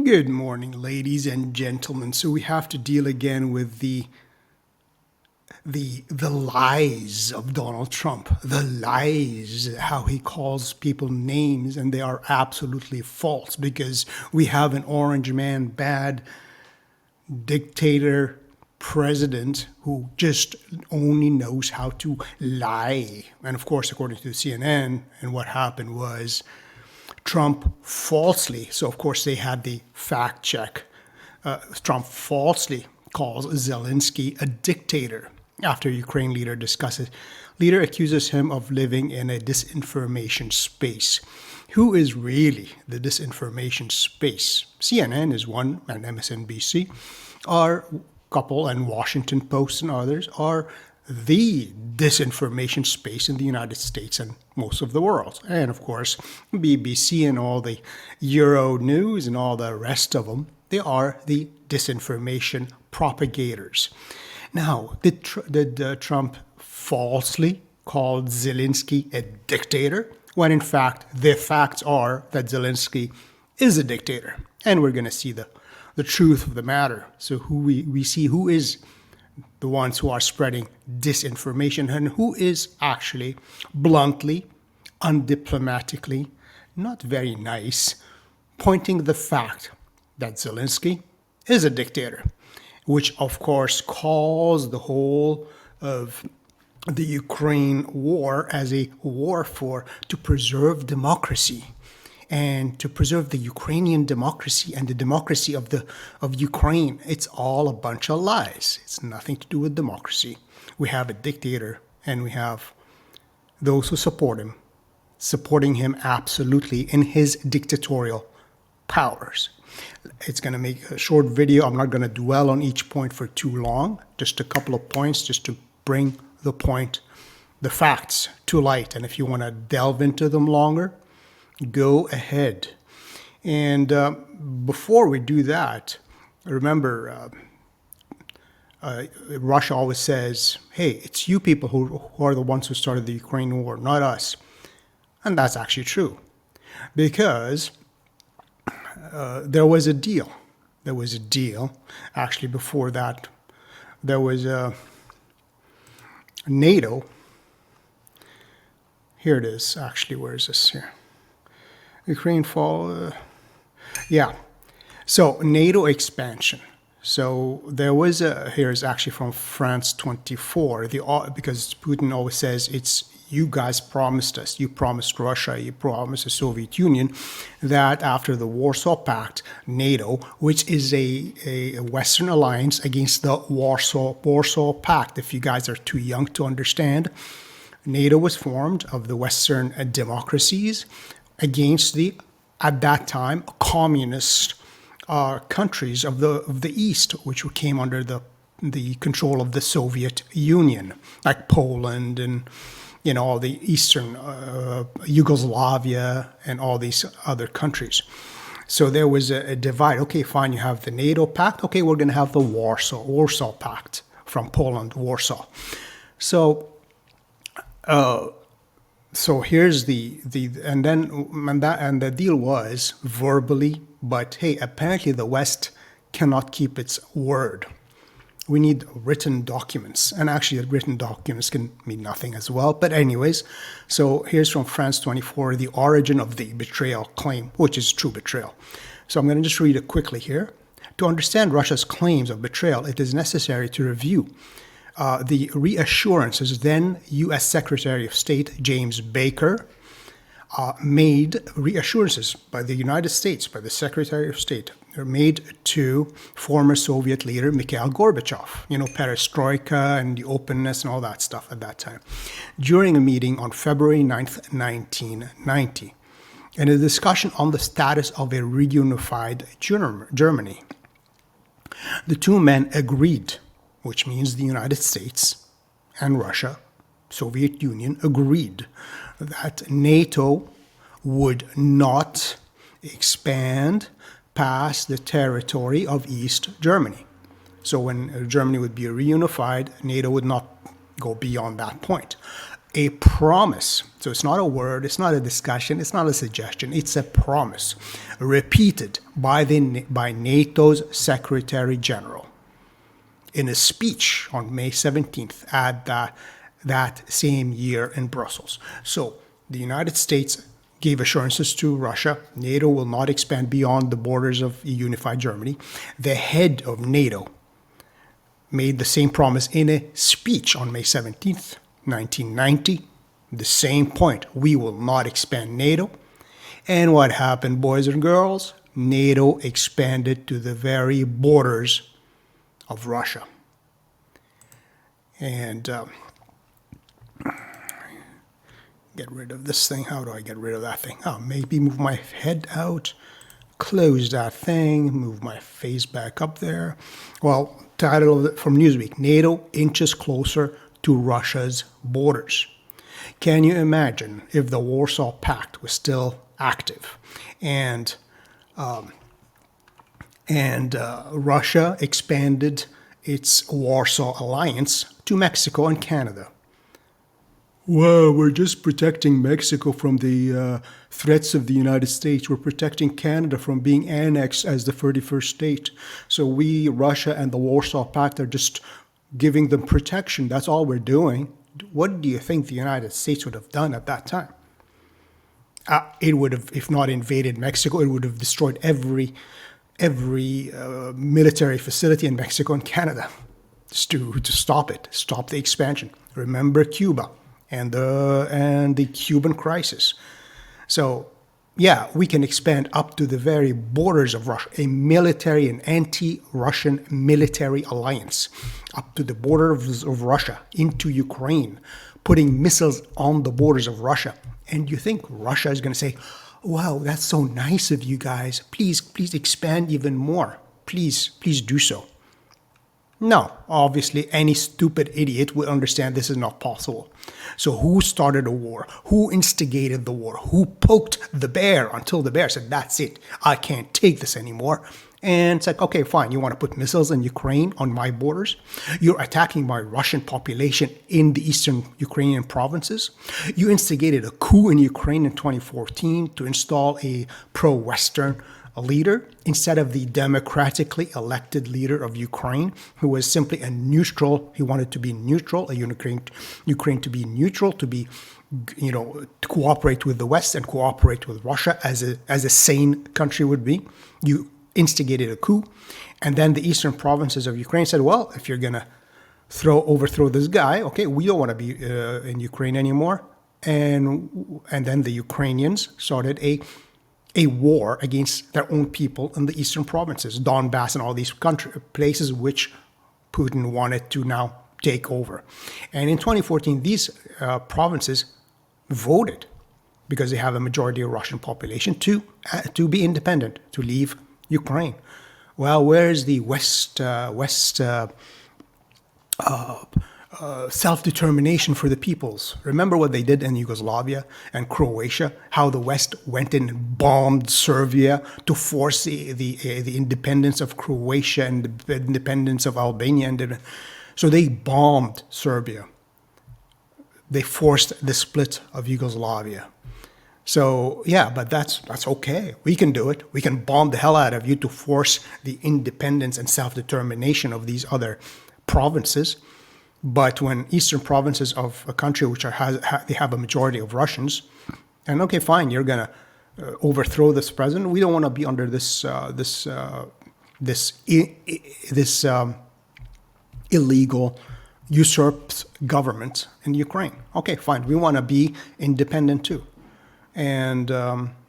Good morning, ladies and gentlemen. So we have to deal again with the lies of Donald Trump. The lies, how he calls people names, and they are absolutely false because we have an orange man, bad dictator president who just only knows how to lie. And of course, according to CNN, and what happened was Trump falsely, so of course they had the fact check, Trump falsely calls Zelensky a dictator after Ukraine leader accuses him of living in a disinformation space. Who is really the disinformation space? CNN is one, and MSNBC are a couple, and Washington Post and others are the disinformation space in the United States and most of the world. And of course, BBC and all the Euro News and all the rest of them, they are the disinformation propagators. Now, did Trump falsely call Zelensky a dictator? When in fact, the facts are that Zelensky is a dictator. And we're going to see the truth of the matter. So we see who is the ones who are spreading disinformation and who is actually bluntly, undiplomatically, not very nice, pointing the fact that Zelensky is a dictator, which of course caused the whole of the Ukraine war as a war to preserve democracy and to preserve the Ukrainian democracy and the democracy of Ukraine. It's all a bunch of lies. It's nothing to do with democracy. We have a dictator and we have those who support him, supporting him absolutely in his dictatorial powers. It's going to make a short video. I'm not going to dwell on each point for too long. Just a couple of points just to bring the point, the facts to light. And if you want to delve into them longer, go ahead. And before we do that, remember, Russia always says, hey, it's you people who are the ones who started the Ukraine war, not us. And that's actually true. Because there was a deal. There was a deal. Actually, before that, there was NATO. Here it is. Actually, where is this here? Ukraine fall. Yeah. So NATO expansion. So there was here's actually from France 24, because Putin always says it's you guys promised us, you promised Russia, you promised the Soviet Union that after the Warsaw Pact, NATO, which is a Western alliance against the Warsaw Pact, if you guys are too young to understand, NATO was formed of the Western democracies against the, at that time, communist countries of the East, which came under the control of the Soviet Union, like Poland and all the Eastern Yugoslavia and all these other countries. So there was a divide. Okay, fine, you have the NATO pact. Okay, we're going to have the Warsaw Pact from Poland, Warsaw. So here's the the deal was verbally, but hey, apparently the West cannot keep its word. We need written documents, and actually written documents can mean nothing as well. But anyways, so here's from France 24, the origin of the betrayal claim, which is true betrayal. So I'm going to just read it quickly here. To understand Russia's claims of betrayal, it is necessary to review the reassurances then U.S. Secretary of State James Baker made reassurances by the United States, by the Secretary of State, made to former Soviet leader Mikhail Gorbachev, perestroika and the openness and all that stuff at that time, during a meeting on February 9th, 1990, in a discussion on the status of a reunified Germany. The two men agreed, which means the United States and Russia, Soviet Union, agreed that NATO would not expand past the territory of East Germany. So when Germany would be reunified, NATO would not go beyond that point. a promise. So it's not a word, it's not a discussion, it's not a suggestion, it's a promise repeated by NATO's Secretary General in a speech on May 17th at that same year in Brussels. So the United States gave assurances to Russia, NATO will not expand beyond the borders of a unified Germany. The head of NATO made the same promise in a speech on May 17th, 1990. The same point, we will not expand NATO. And what happened, boys and girls? NATO expanded to the very borders of Russia. And get rid of this thing. How do I get rid of that thing? Oh, maybe move my head out, close that thing, move my face back up there. Well, title of it from Newsweek, NATO inches closer to Russia's borders. Can you imagine if the Warsaw Pact was still active and Russia expanded its Warsaw Alliance to Mexico and Canada? Well, we're just protecting Mexico from the threats of the United States. We're protecting Canada from being annexed as the 31st state. So we, Russia, and the Warsaw Pact are just giving them protection. That's all we're doing. What do you think the United States would have done at that time? It would have, if not invaded Mexico, it would have destroyed every military facility in Mexico and Canada to stop it, stop the expansion. Remember Cuba and the Cuban crisis. So, yeah, we can expand up to the very borders of Russia, a military, an anti-Russian military alliance, up to the border of Russia, into Ukraine, putting missiles on the borders of Russia. And you think Russia is going to say, wow, that's so nice of you guys. Please expand even more. Please do so. No, obviously any stupid idiot would understand this is not possible. So who started a war? Who instigated the war? Who poked the bear until the bear said, that's it, I can't take this anymore? And it's like, okay, fine, you want to put missiles in Ukraine on my borders? You're attacking my Russian population in the eastern Ukrainian provinces. You instigated a coup in Ukraine in 2014 to install a pro-Western leader instead of the democratically elected leader of Ukraine, who was simply a neutral. He wanted to be neutral, Ukraine to be neutral, to be, to cooperate with the West and cooperate with Russia as a sane country would be. You instigated a coup, and then the eastern provinces of Ukraine said, well, if you're gonna overthrow this guy, okay, we don't want to be in Ukraine anymore. And then the Ukrainians started a war against their own people in the eastern provinces, Donbass and all these places which Putin wanted to now take over. And in 2014, these provinces voted, because they have a majority of Russian population, to be independent, to leave Ukraine. Well, where's the West self-determination for the peoples? Remember what they did in Yugoslavia and Croatia, how the West went in and bombed Serbia to force the independence of Croatia and the independence of Albania. So they bombed Serbia. They forced the split of Yugoslavia. So, yeah, but that's okay. We can do it. We can bomb the hell out of you to force the independence and self-determination of these other provinces. But when eastern provinces of a country which they have a majority of Russians, and okay, fine, you're gonna overthrow this president. We don't want to be under this illegal, usurped government in Ukraine. Okay, fine, we want to be independent too, and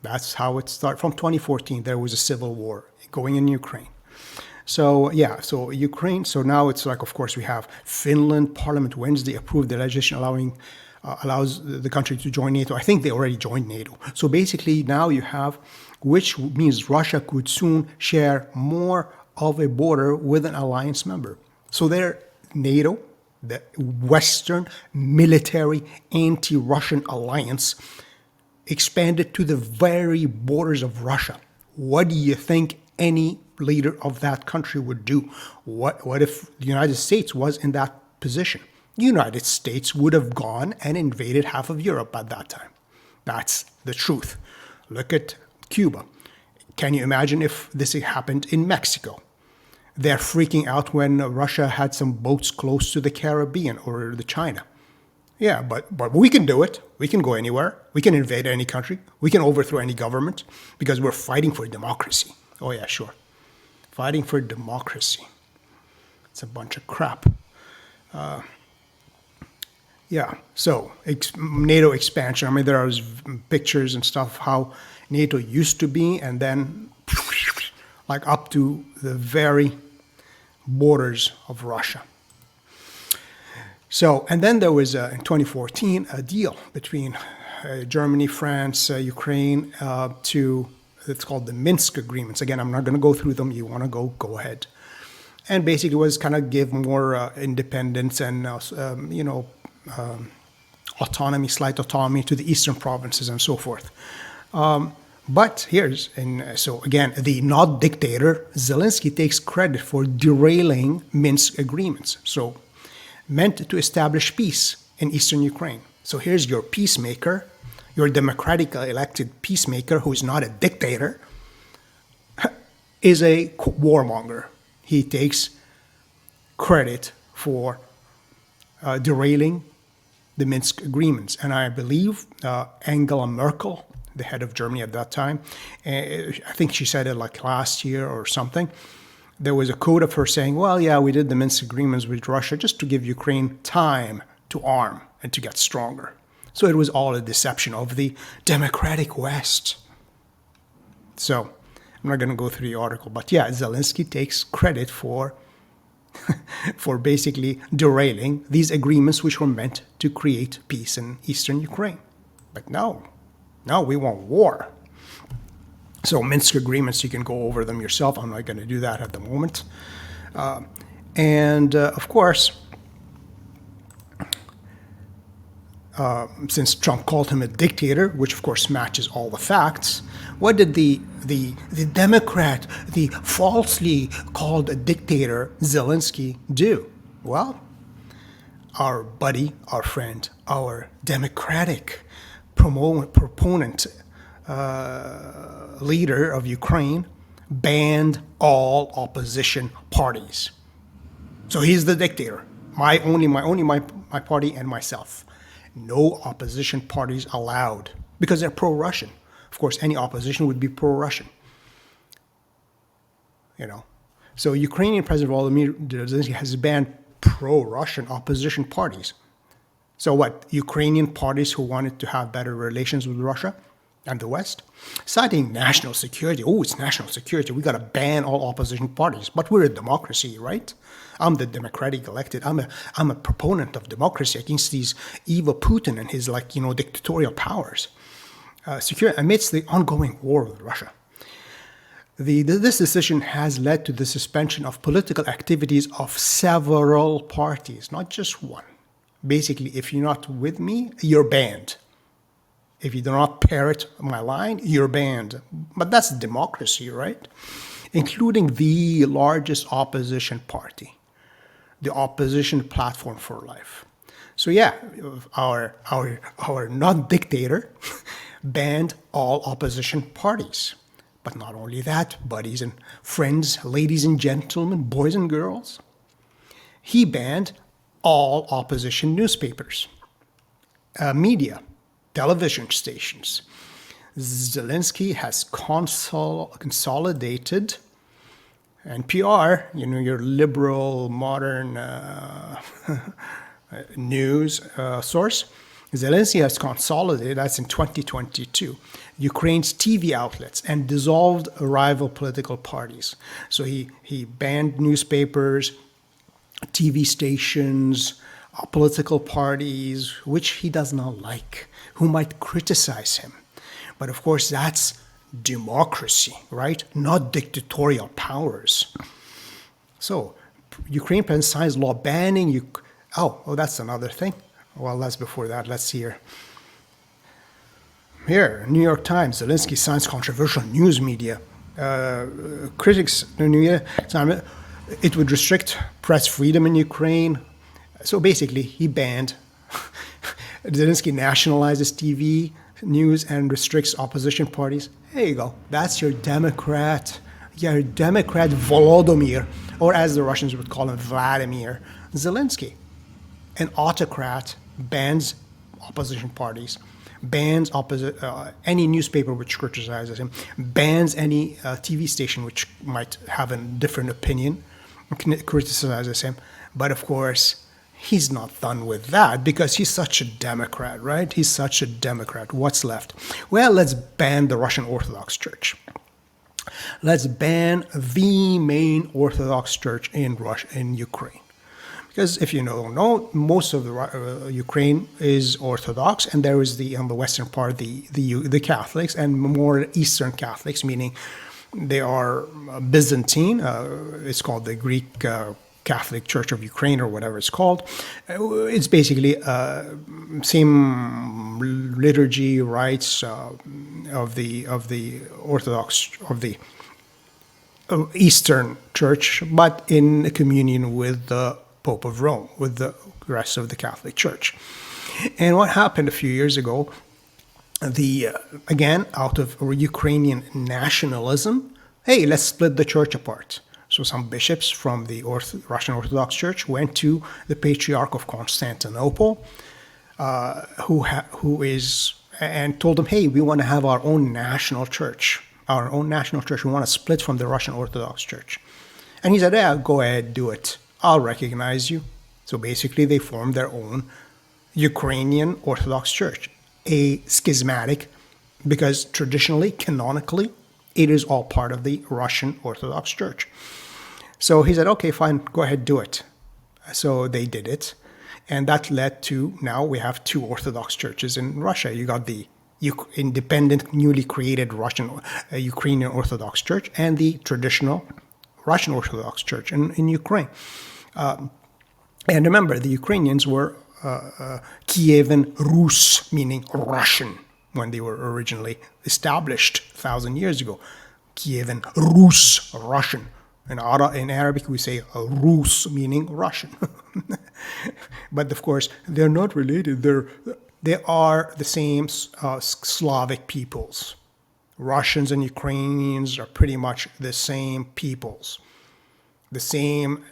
that's how it started. From 2014, there was a civil war going in Ukraine. So, yeah, so Ukraine, so now it's like, of course, we have Finland, Parliament Wednesday approved the legislation allows the country to join NATO. I think they already joined NATO. So basically now you have, which means Russia could soon share more of a border with an alliance member. So they're NATO, the Western military anti-Russian alliance, expanded to the very borders of Russia. What do you think any leader of that country would do? What if the United States was in that position? United States would have gone and invaded half of Europe at that time. That's the truth. Look at Cuba. Can you imagine if this had happened in Mexico? They're freaking out when Russia had some boats close to the Caribbean or the China. Yeah, but we can do it. We can go anywhere. We can invade any country. We can overthrow any government because we're fighting for democracy. Oh yeah, sure. Fighting for democracy. It's a bunch of crap. Yeah, so NATO expansion. I mean, there are pictures and stuff how NATO used to be, and then like up to the very borders of Russia. So, and then there was in 2014 a deal between Germany, France, Ukraine it's called the Minsk agreements. Again, I'm not going to go through them. You want to go ahead. And basically was kind of give more independence and autonomy, slight autonomy to the eastern provinces and so forth. But so again, the not dictator, Zelensky, takes credit for derailing Minsk agreements. So meant to establish peace in eastern Ukraine. So here's your peacemaker, your democratically elected peacemaker who's not a dictator, is a warmonger. He takes credit for derailing the Minsk agreements. And I believe Angela Merkel, the head of Germany at that time, I think she said it like last year or something, there was a quote of her saying, well, yeah, we did the Minsk agreements with Russia just to give Ukraine time to arm and to get stronger. So it was all a deception of the democratic West. So I'm not going to go through the article, but yeah, Zelensky takes credit for basically derailing these agreements which were meant to create peace in eastern Ukraine. But no, we want war. So Minsk agreements, you can go over them yourself. I'm not going to do that at the moment. Of course, since Trump called him a dictator, which of course matches all the facts, what did the Democrat, the falsely called a dictator, Zelensky, do? Well, our buddy, our friend, our democratic proponent, leader of Ukraine, banned all opposition parties. So he's the dictator. My party and myself. No opposition parties allowed because they're pro-Russian. Of course, any opposition would be pro-Russian. So Ukrainian President Volodymyr Zelensky has banned pro-Russian opposition parties. So what? Ukrainian parties who wanted to have better relations with Russia and the West, citing national security. Oh, it's national security. We got to ban all opposition parties. But we're a democracy, right? I'm the democratic elected. I'm a proponent of democracy against these evil Putin and his dictatorial powers. Secure amidst the ongoing war with Russia. This decision has led to the suspension of political activities of several parties, not just one. Basically, if you're not with me, you're banned. If you do not parrot my line, you're banned. But that's democracy, right? Including the largest opposition party, the Opposition Platform for Life. So yeah, our not dictator banned all opposition parties. But not only that, buddies and friends, ladies and gentlemen, boys and girls, he banned all opposition newspapers, media, television stations. Zelensky has consolidated NPR, your liberal, modern news source. Zelensky has consolidated, that's in 2022, Ukraine's TV outlets and dissolved rival political parties. So he banned newspapers, TV stations, political parties, which he does not like, who might criticize him. But of course, that's democracy, right? Not dictatorial powers. So, Ukraine president signs law banning that's another thing. Well, that's before that. Let's see here. Here, New York Times, Zelensky signs controversial news media. Critics, it would restrict press freedom in Ukraine. So basically, he banned, Zelensky nationalizes TV news and restricts opposition parties. There you go. That's your Democrat. Your Democrat Volodymyr, or as the Russians would call him, Vladimir Zelensky. An autocrat bans opposition parties, bans any newspaper which criticizes him, bans any TV station which might have a different opinion, criticizes him. But of course, he's not done with that because he's such a Democrat, right? He's such a Democrat. What's left? Well, let's ban the Russian Orthodox Church. Let's ban the main Orthodox Church in Russia, in Ukraine. Because if you don't know, most of the Ukraine is Orthodox, and there is on the western part the Catholics and more Eastern Catholics, meaning they are Byzantine. It's called the Greek Catholic Church of Ukraine or whatever it's called. It's basically same liturgy rites of the Orthodox of the Eastern Church, but in communion with the Pope of Rome, with the rest of the Catholic Church. And what happened a few years ago, again, out of Ukrainian nationalism, hey, let's split the church apart. So some bishops from the Russian Orthodox Church went to the Patriarch of Constantinople, and told him, hey, we want to have our own national church. We want to split from the Russian Orthodox Church. And he said, yeah, go ahead, do it. I'll recognize you. So basically, they formed their own Ukrainian Orthodox Church, a schismatic, because traditionally, canonically, it is all part of the Russian Orthodox Church. So he said, okay, fine, go ahead, do it. So they did it. And that led to, now we have two Orthodox churches in Russia. You got the independent, newly created Ukrainian Orthodox Church and the traditional Russian Orthodox Church in Ukraine. And remember, the Ukrainians were Kievan Rus, meaning Russian, when they were originally established 1,000 years ago. Kievan Rus, Russian. In Arabic, we say Rus, meaning Russian. But of course, they're not related. They are the same Slavic peoples. Russians and Ukrainians are pretty much the same peoples, the same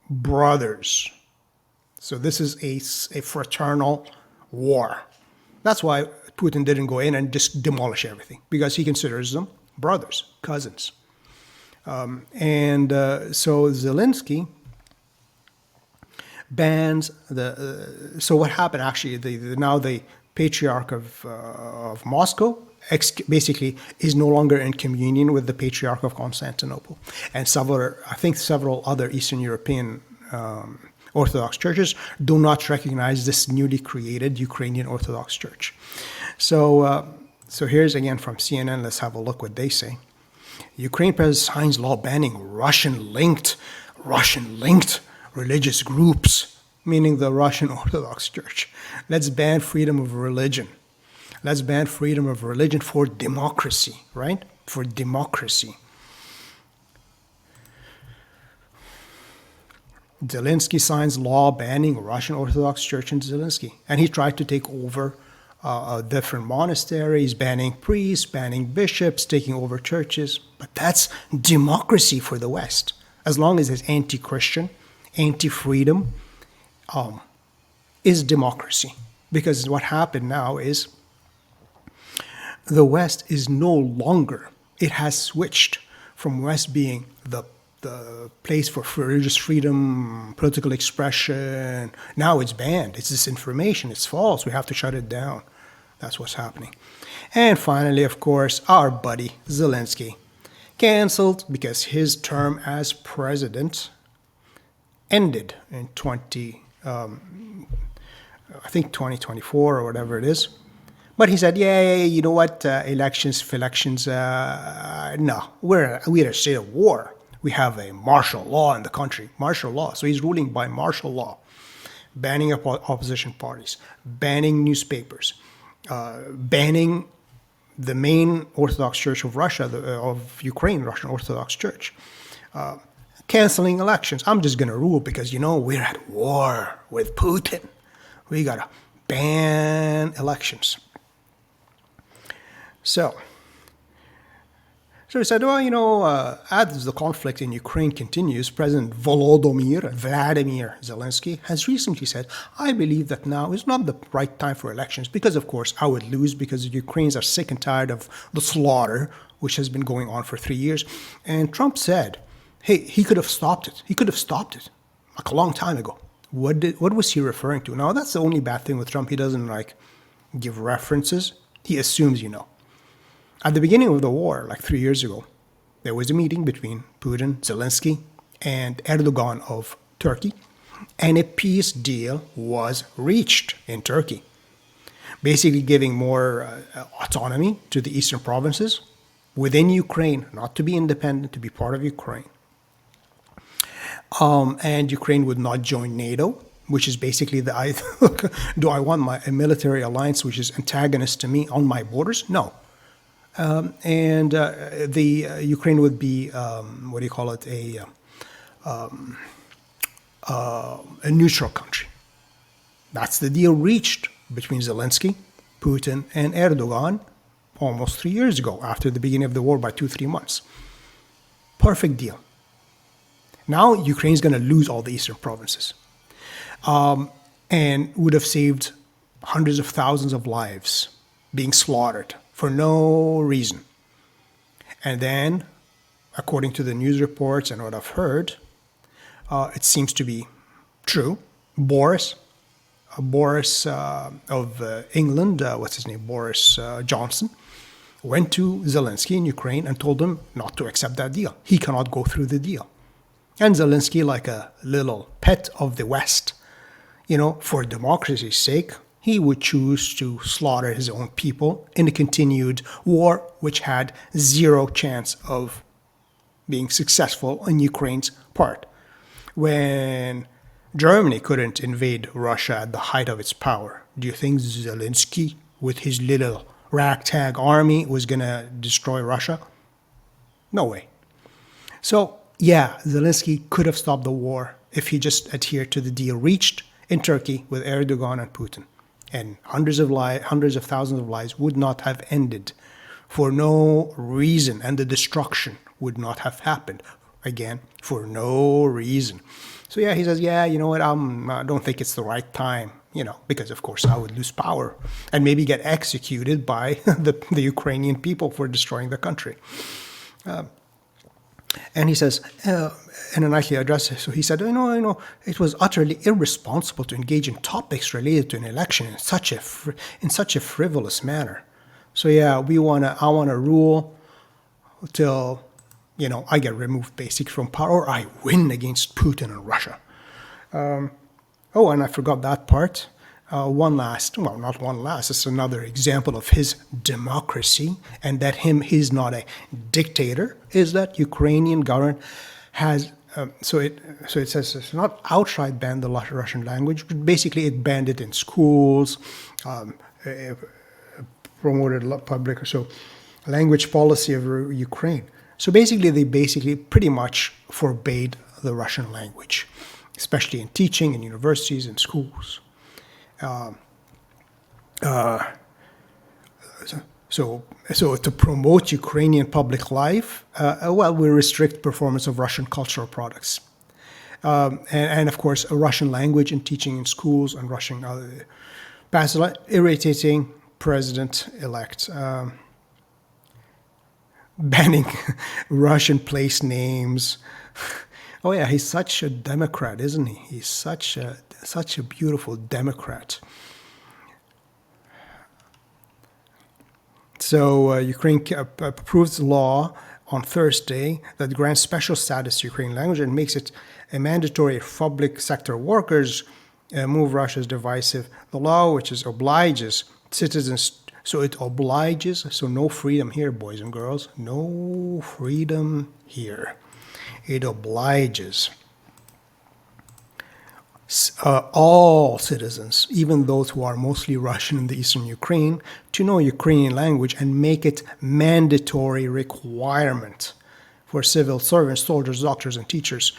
brothers. So this is a fraternal war. That's why Putin didn't go in and just demolish everything, because he considers them brothers, cousins. So Zelensky bans so what happened actually, now the Patriarch of Moscow basically is no longer in communion with the Patriarch of Constantinople. And several other Eastern European Orthodox churches do not recognize this newly created Ukrainian Orthodox Church. So here's again from CNN. Let's have a look what they say. Ukraine president signs law banning Russian-linked religious groups, meaning the Russian Orthodox Church. Let's ban freedom of religion. Let's ban freedom of religion for democracy, right? For democracy. Zelensky signs law banning Russian Orthodox Church in Zelensky. And he tried to take over different monasteries, banning priests, banning bishops, taking over churches. But that's democracy for the West. As long as it's anti-Christian, anti-freedom, is democracy. Because what happened now is the West is no longer, it has switched from West being the place for religious freedom, political expression. Now it's banned. It's disinformation. It's false. We have to shut it down. That's what's happening. And finally, of course, our buddy Zelensky canceled because his term as president ended in 2024 or whatever it is. But he said, yeah, you know what, elections, no, we're in a state of war. We have a martial law in the country, martial law. So he's ruling by martial law, banning opposition parties, banning newspapers, banning the main Orthodox Church of Russia, of Ukraine, Russian Orthodox Church. canceling elections. I'm just going to rule because, we're at war with Putin. We got to ban elections. So he said, as the conflict in Ukraine continues, President Vladimir Zelensky has recently said, I believe that now is not the right time for elections because, of course, I would lose because the Ukrainians are sick and tired of the slaughter, which has been going on for 3 years. And Trump said, hey, he could have stopped it. He could have stopped it like a long time ago. What was he referring to? Now, that's the only bad thing with Trump. He doesn't give references. He assumes you know. At the beginning of the war, like 3 years ago, there was a meeting between Putin, Zelensky, and Erdogan of Turkey, and a peace deal was reached in Turkey, basically giving more autonomy to the eastern provinces within Ukraine, not to be independent, to be part of Ukraine. And Ukraine would not join NATO, which is basically do I want a military alliance which is antagonist to me on my borders? No. Ukraine would be a neutral country. That's the deal reached between Zelensky, Putin, and Erdogan almost 3 years ago, after the beginning of the war by 2-3 months. Perfect deal. Now Ukraine is going to lose all the eastern provinces, and would have saved hundreds of thousands of lives being slaughtered for no reason. And then, according to the news reports and what I've heard, it seems to be true. Boris of England, what's his name, Boris Johnson, went to Zelensky in Ukraine and told him not to accept that deal. He cannot go through the deal. And Zelensky, like a little pet of the West, for democracy's sake, he would choose to slaughter his own people in a continued war which had zero chance of being successful on Ukraine's part. When Germany couldn't invade Russia at the height of its power, do you think Zelensky, with his little ragtag army, was going to destroy Russia? No way. So, yeah, Zelensky could have stopped the war if he just adhered to the deal reached in Turkey with Erdogan and Putin. And hundreds of thousands of lives would not have ended for no reason, and the destruction would not have happened, again, for no reason. So yeah, he says, you know what, I don't think it's the right time, because of course I would lose power and maybe get executed by the Ukrainian people for destroying the country. And he says, in a nightly address, so he said, it was utterly irresponsible to engage in topics related to an election in such a frivolous manner. So yeah, I want to rule till, I get removed basically from power, or I win against Putin and Russia. And I forgot that part. Not one last, it's another example of his democracy, and that he's not a dictator, is that Ukrainian government has, so it says it's not outright banned the Russian language, but basically it banned it in schools, promoted public, so language policy of Ukraine. So they pretty much forbade the Russian language, especially in teaching in universities and schools. So to promote Ukrainian public life, we restrict performance of Russian cultural products. And of course, a Russian language in teaching in schools and Russian irritating president-elect. Banning Russian place names. Oh yeah, he's such a Democrat, isn't he? He's such a beautiful Democrat. So Ukraine approves the law on Thursday that grants special status to Ukrainian language and makes it a mandatory for public sector workers. Move Russia's divisive. The law, which obliges citizens. So it obliges, so no freedom here, boys and girls. No freedom here. It obliges all citizens, even those who are mostly Russian in the eastern Ukraine, to know Ukrainian language and make it mandatory requirement for civil servants, soldiers, doctors, and teachers.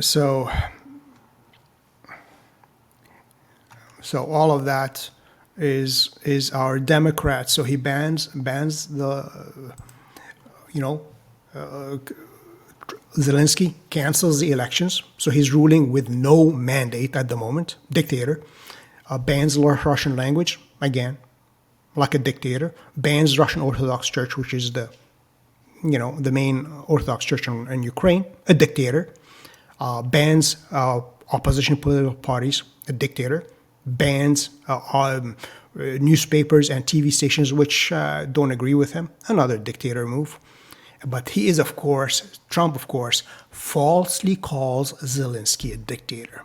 So all of that is our Democrats. So he bans the, Zelensky cancels the elections. So he's ruling with no mandate at the moment. Dictator. Bans Russian language, again, like a dictator. Bans Russian Orthodox Church, which is the main Orthodox Church in Ukraine, a dictator. Bans opposition political parties, a dictator. Bans newspapers and TV stations which don't agree with him, another dictator move. But he is, Trump, falsely calls Zelensky a dictator.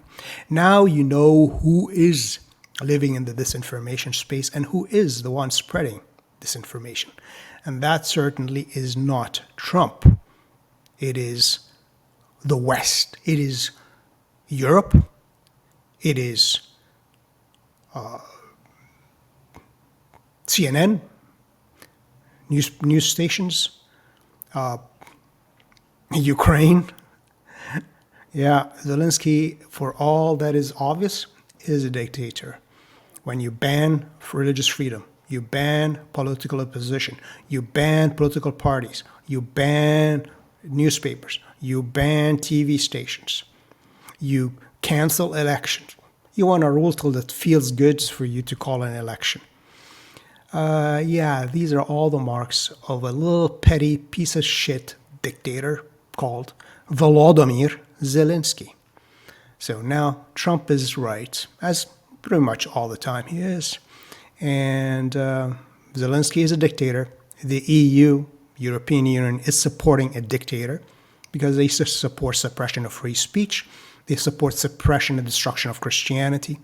Now you know who is living in the disinformation space and who is the one spreading disinformation. And that certainly is not Trump. It is the West. It is Europe. It is CNN, news stations, Ukraine. Yeah, Zelensky, for all that is obvious, is a dictator. When you ban religious freedom, you ban political opposition, you ban political parties, you ban newspapers, you ban TV stations, you cancel elections. You want a rule till that feels good for you to call an election. These are all the marks of a little petty piece of shit dictator called Volodymyr Zelensky. So now Trump is right, as pretty much all the time he is. And Zelensky is a dictator. The EU, European Union, is supporting a dictator because they support suppression of free speech. They support suppression and destruction of Christianity.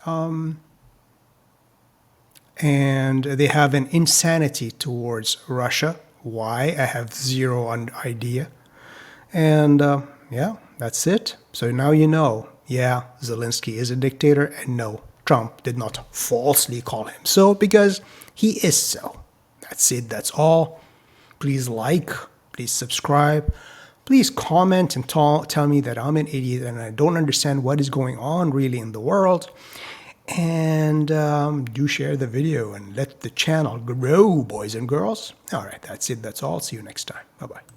And they have an insanity towards Russia. Why? I have zero idea. And that's it. So now you know, Zelensky is a dictator, and no, Trump did not falsely call him so because he is so. That's it. That's all. Please like, please subscribe. Please comment and tell me that I'm an idiot and I don't understand what is going on really in the world. And do share the video and let the channel grow, boys and girls. All right, that's it. That's all. See you next time. Bye-bye.